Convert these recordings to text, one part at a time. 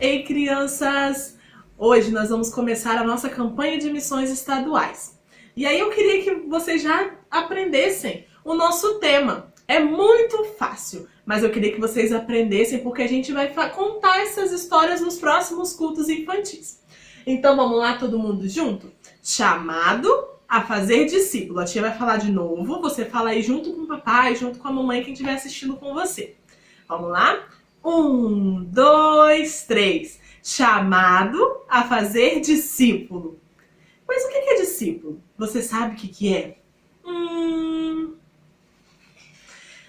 Ei, crianças! Hoje nós vamos começar a nossa campanha de missões estaduais. E aí eu queria que vocês já aprendessem o nosso tema. É muito fácil, mas eu queria que vocês aprendessem porque a gente vai contar essas histórias nos próximos cultos infantis. Então vamos lá, todo mundo junto? Chamado a fazer discípulo. A tia vai falar de novo, você fala aí junto com o papai, junto com a mamãe, quem estiver assistindo com você. Vamos lá? 1, 2, 3. Chamado a fazer discípulo. Mas o que é discípulo? Você sabe o que é?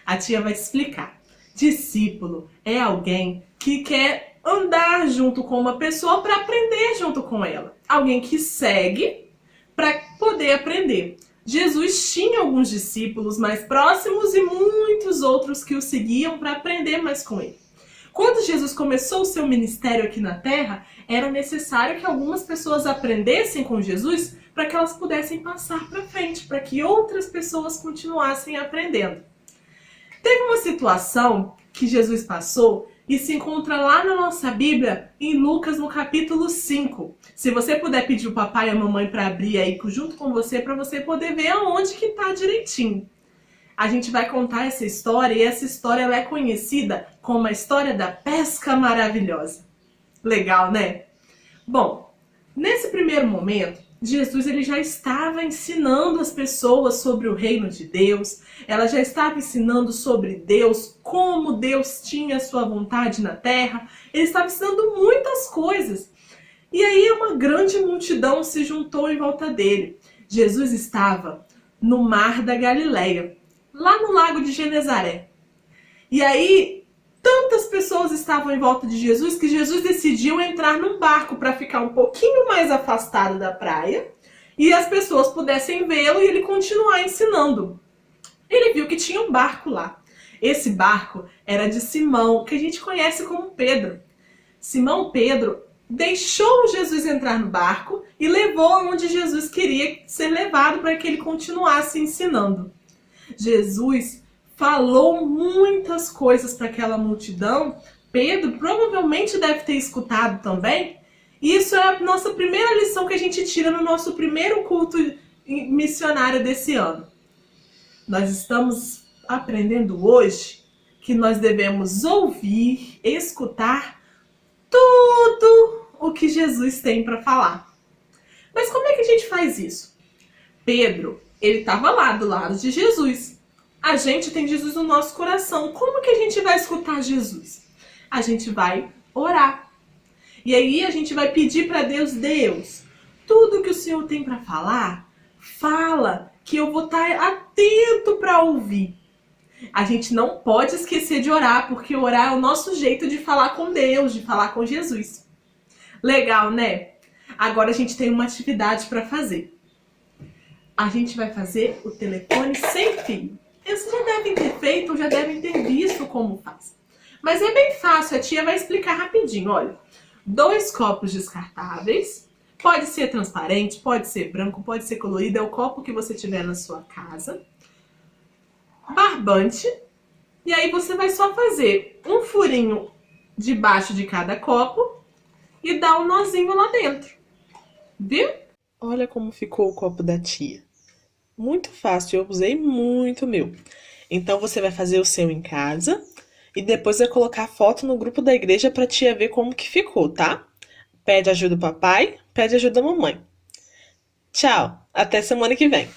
A tia vai te explicar. Discípulo é alguém que quer andar junto com uma pessoa para aprender junto com ela. Alguém que segue para poder aprender. Jesus tinha alguns discípulos mais próximos e muitos outros que o seguiam para aprender mais com ele. Quando Jesus começou o seu ministério aqui na Terra, era necessário que algumas pessoas aprendessem com Jesus para que elas pudessem passar para frente, para que outras pessoas continuassem aprendendo. Teve uma situação que Jesus passou e se encontra lá na nossa Bíblia, em Lucas, no capítulo 5. Se você puder pedir o papai e a mamãe para abrir aí junto com você, para você poder ver aonde que está direitinho. A gente vai contar essa história e essa história ela é conhecida como a história da pesca maravilhosa. Legal, né? Bom, nesse primeiro momento, Jesus ele já estava ensinando as pessoas sobre o reino de Deus, ela já estava ensinando sobre Deus, como Deus tinha a sua vontade na terra, ele estava ensinando muitas coisas. E aí uma grande multidão se juntou em volta dele. Jesus estava no mar da Galileia, lá no lago de Genezaré. E aí, tantas pessoas estavam em volta de Jesus que Jesus decidiu entrar num barco para ficar um pouquinho mais afastado da praia e as pessoas pudessem vê-lo e ele continuar ensinando. Ele viu que tinha um barco lá. Esse barco era de Simão, que a gente conhece como Pedro. Simão Pedro deixou Jesus entrar no barco e levou onde Jesus queria ser levado para que ele continuasse ensinando. Jesus falou muitas coisas para aquela multidão. Pedro provavelmente deve ter escutado também. E isso é a nossa primeira lição que a gente tira no nosso primeiro culto missionário desse ano. Nós estamos aprendendo hoje que nós devemos ouvir, escutar tudo o que Jesus tem para falar. Mas como é que a gente faz isso? Pedro, ele estava lá do lado de Jesus. A gente tem Jesus no nosso coração. Como que a gente vai escutar Jesus? A gente vai orar. E aí a gente vai pedir para Deus, Deus, tudo que o Senhor tem para falar, fala, que eu vou estar atento para ouvir. A gente não pode esquecer de orar, porque orar é o nosso jeito de falar com Deus, de falar com Jesus. Legal, né? Agora a gente tem uma atividade para fazer. A gente vai fazer o telefone sem fio. Vocês já devem ter feito ou já devem ter visto como faz. Mas é bem fácil, a tia vai explicar rapidinho. Olha, 2 copos descartáveis. Pode ser transparente, pode ser branco, pode ser colorido. É o copo que você tiver na sua casa. Barbante. E aí você vai só fazer um furinho debaixo de cada copo e dar um nozinho lá dentro. Viu? Olha como ficou o copo da tia. Muito fácil, eu usei muito o meu. Então você vai fazer o seu em casa e depois vai colocar a foto no grupo da igreja pra tia ver como que ficou, tá? Pede ajuda do papai, pede ajuda da mamãe. Tchau, até semana que vem.